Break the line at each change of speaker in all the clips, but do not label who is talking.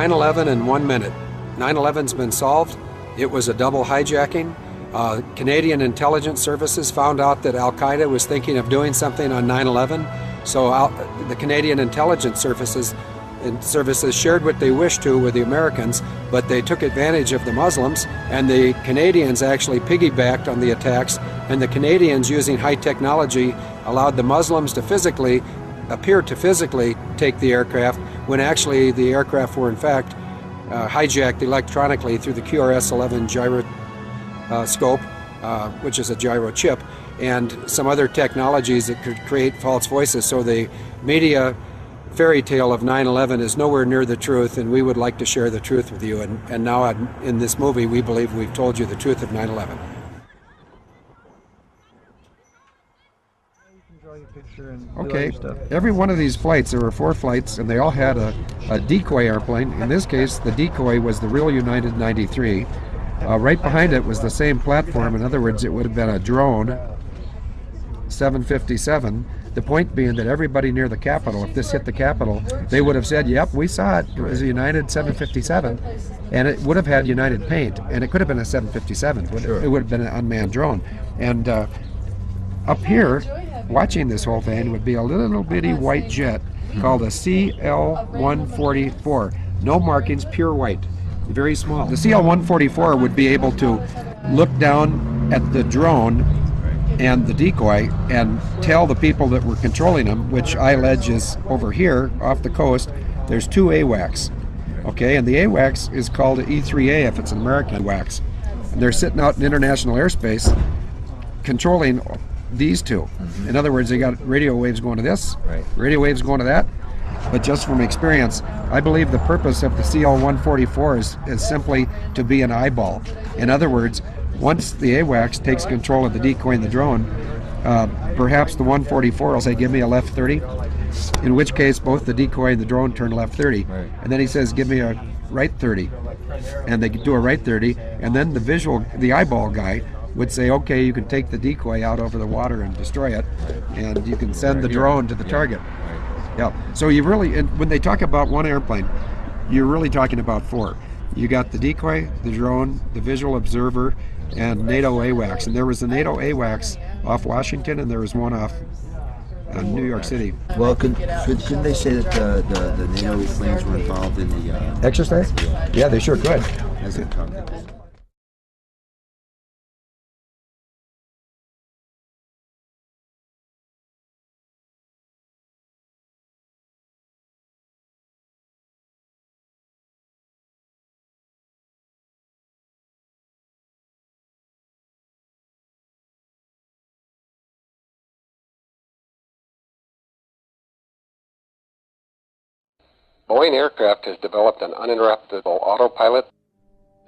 9/11 in 1 minute. 9/11's been solved. It was a double hijacking. Canadian intelligence services found out that Al-Qaeda was thinking of doing something on 9/11, so the Canadian intelligence services shared what they wished to with the Americans, but they took advantage of the Muslims, and the Canadians actually piggybacked on the attacks, and the Canadians, using high technology, allowed the Muslims to appear to physically take the aircraft, when actually the aircraft were in fact hijacked electronically through the QRS-11 gyroscope, which is a gyro chip, and some other technologies that could create false voices. So the media fairy tale of 9/11 is nowhere near the truth, and we would like to share the truth with you. And now in this movie, we believe we've told you the truth of 9/11. Okay, every one of these flights, there were 4 flights, and they all had a decoy airplane. In this case, the decoy was the real United 93. Right behind it was the same platform. In other words, it would have been a drone, 757. The point being that everybody near the Capitol, if this hit the Capitol, they would have said, yep, we saw it. It was a United 757, and it would have had United paint, and it could have been a 757. It would have been an unmanned drone. And up here, watching this whole thing, would be a little bitty white jet called a CL-144. No markings, pure white, very small. The CL-144 would be able to look down at the drone and the decoy and tell the people that were controlling them, which I allege is over here off the coast. There's 2 AWACS, okay, and the AWACS is called an E3A if it's an American AWACS. And they're sitting out in international airspace controlling these 2. In other words, they got radio waves going to this, radio waves going to that. But just from experience, I believe the purpose of the CL-144 is simply to be an eyeball. In other words, once the AWACS takes control of the decoy and the drone, perhaps the 144 will say, give me a left 30, in which case both the decoy and the drone turn left 30. And then he says, give me a right 30. And they do a right 30, and then the eyeball guy would say, okay, you can take the decoy out over the water and destroy it, and you can send the drone to the target. Yeah. So you really, and when they talk about one airplane, you're really talking about 4. You got the decoy, the drone, the visual observer, and NATO AWACS. And there was a NATO AWACS off Washington, and there was one off New York City.
Well, couldn't they say that the NATO planes were involved in the
exercise? Yeah, they sure could.
Boeing Aircraft has developed an uninterruptible autopilot,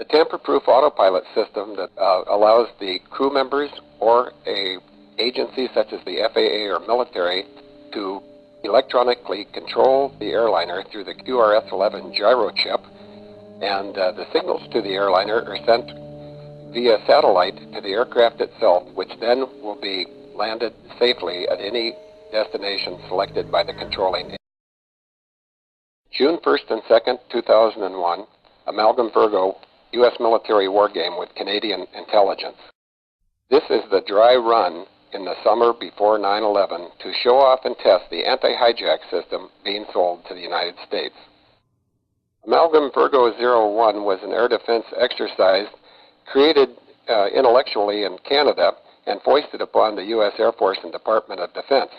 a tamper-proof autopilot system that allows the crew members or an agency such as the FAA or military to electronically control the airliner through the QRS-11 gyro chip, and the signals to the airliner are sent via satellite to the aircraft itself, which then will be landed safely at any destination selected by the controlling agency. June 1st and 2nd, 2001, Amalgam Virgo, U.S. military war game with Canadian intelligence. This is the dry run in the summer before 9/11 to show off and test the anti-hijack system being sold to the United States. Amalgam Virgo 01 was an air defense exercise created intellectually in Canada and foisted upon the U.S. Air Force and Department of Defense.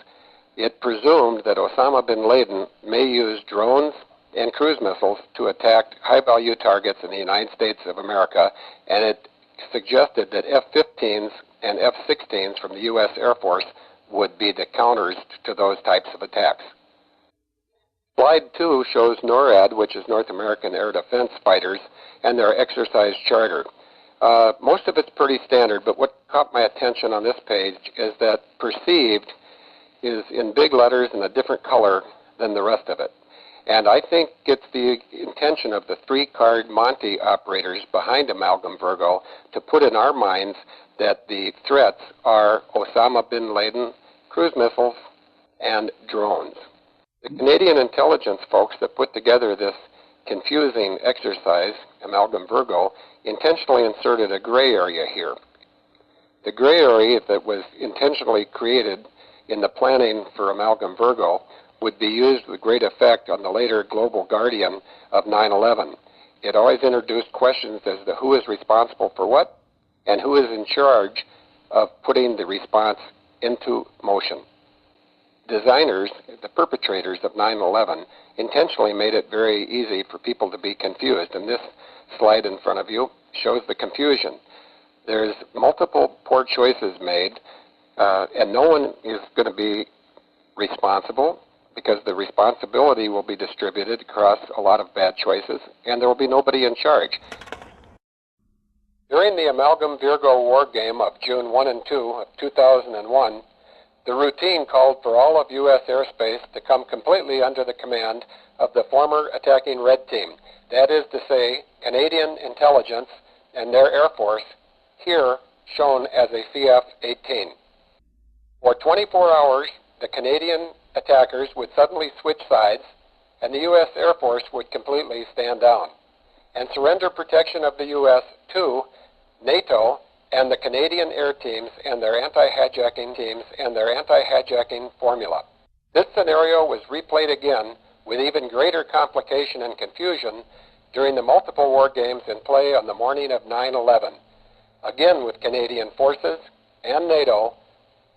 It presumed that Osama bin Laden may use drones and cruise missiles to attack high-value targets in the United States of America, and it suggested that F-15s and F-16s from the U.S. Air Force would be the counters to those types of attacks. Slide 2 shows NORAD, which is North American Air Defense Fighters, and their exercise charter. Most of it's pretty standard, but what caught my attention on this page is that perceived is in big letters and a different color than the rest of it. And I think it's the intention of the 3-card Monte operators behind Amalgam Virgo to put in our minds that the threats are Osama bin Laden, cruise missiles, and drones. The Canadian intelligence folks that put together this confusing exercise, Amalgam Virgo, intentionally inserted a gray area here. The gray area that was intentionally created in the planning for Amalgam Virgo would be used with great effect on the later Global Guardian of 9/11. It always introduced questions as to who is responsible for what and who is in charge of putting the response into motion. Designers, the perpetrators of 9/11, intentionally made it very easy for people to be confused, and this slide in front of you shows the confusion. There's multiple poor choices made, and no one is going to be responsible because the responsibility will be distributed across a lot of bad choices, and there will be nobody in charge. During the Amalgam Virgo war game of June 1 and 2 of 2001, the routine called for all of U.S. airspace to come completely under the command of the former attacking Red Team, that is to say, Canadian intelligence and their Air Force, here shown as a CF-18. For 24 hours, the Canadian attackers would suddenly switch sides, and the U.S. Air Force would completely stand down and surrender protection of the U.S. to NATO and the Canadian air teams and their anti-hijacking formula. This scenario was replayed again with even greater complication and confusion during the multiple war games in play on the morning of 9/11, again with Canadian forces and NATO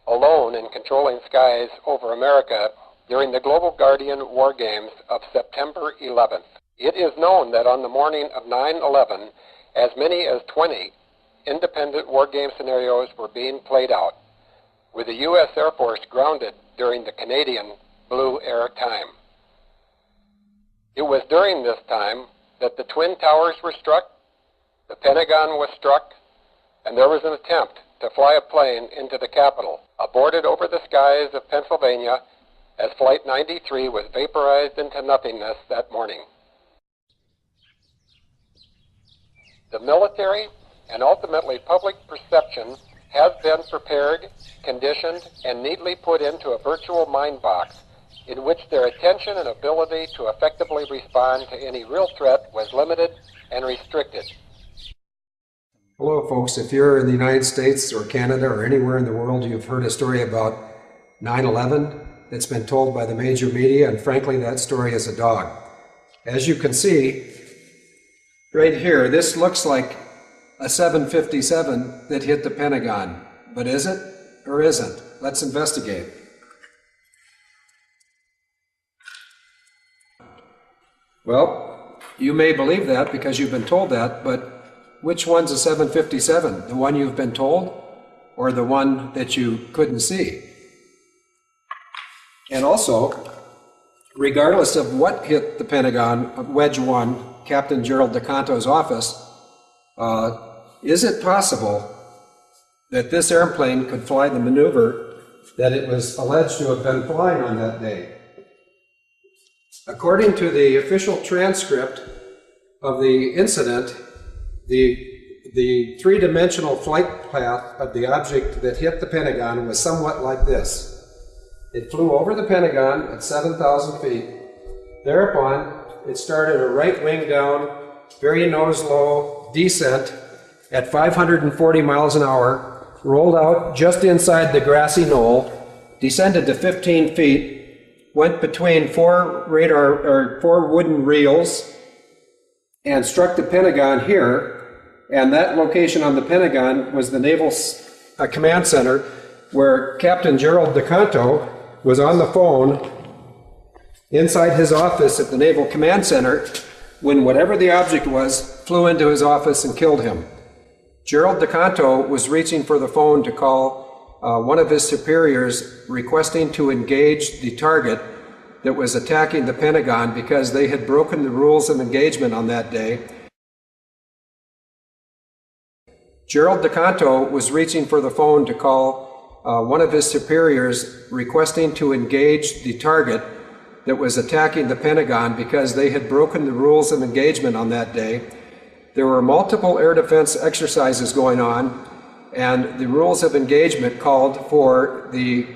alone in controlling skies over America during the Global Guardian war games of September 11th. It is known that on the morning of 9/11, as many as 20 independent war game scenarios were being played out, with the U.S. Air Force grounded during the Canadian Blue Air time. It was during this time that the Twin Towers were struck, the Pentagon was struck, and there was an attempt to fly a plane into the Capitol, aborted over the skies of Pennsylvania as Flight 93 was vaporized into nothingness that morning. The military and ultimately public perception has been prepared, conditioned, and neatly put into a virtual mind box in which their attention and ability to effectively respond to any real threat was limited and restricted.
Hello folks, if you're in the United States or Canada or anywhere in the world, you've heard a story about 9/11 that's been told by the major media, and frankly that story is a dog. As you can see right here, this looks like a 757 that hit the Pentagon, but is it or isn't? Let's investigate. Well, you may believe that because you've been told that, but which one's a 757? The one you've been told or the one that you couldn't see? And also, regardless of what hit the Pentagon, Wedge One, Captain Gerald DeConto's office, is it possible that this airplane could fly the maneuver that it was alleged to have been flying on that day? According to the official transcript of the incident, the three-dimensional flight path of the object that hit the Pentagon was somewhat like this. It flew over the Pentagon at 7,000 feet. Thereupon, it started a right wing down, very nose-low descent at 540 miles an hour, rolled out just inside the grassy knoll, descended to 15 feet, went between four wooden reels, and struck the Pentagon here. And that location on the Pentagon was the Naval Command Center, where Captain Gerald DeConto was on the phone inside his office at the Naval Command Center when whatever the object was flew into his office and killed him. Gerald DeConto was reaching for the phone to call one of his superiors requesting to engage the target that was attacking the Pentagon because they had broken the rules of engagement on that day. Gerald DeConto was reaching for the phone to call one of his superiors requesting to engage the target that was attacking the Pentagon because they had broken the rules of engagement on that day. There were multiple air defense exercises going on, and the rules of engagement called for the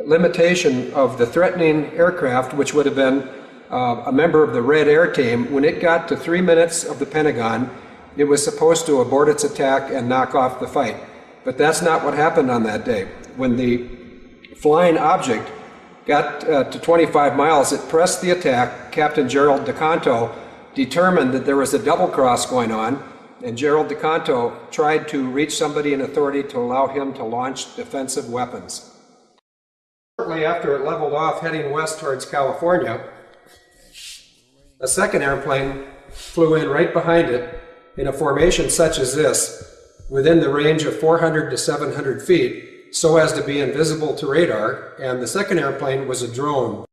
limitation of the threatening aircraft, which would have been a member of the Red Air Team, when it got to 3 minutes of the Pentagon, it was supposed to abort its attack and knock off the fight. But that's not what happened on that day. When the flying object got to 25 miles, it pressed the attack. Captain Gerald DeConto determined that there was a double cross going on, and Gerald DeConto tried to reach somebody in authority to allow him to launch defensive weapons. Shortly after it leveled off heading west towards California, a second airplane flew in right behind it in a formation such as this, within the range of 400 to 700 feet, so as to be invisible to radar, and the second airplane was a drone.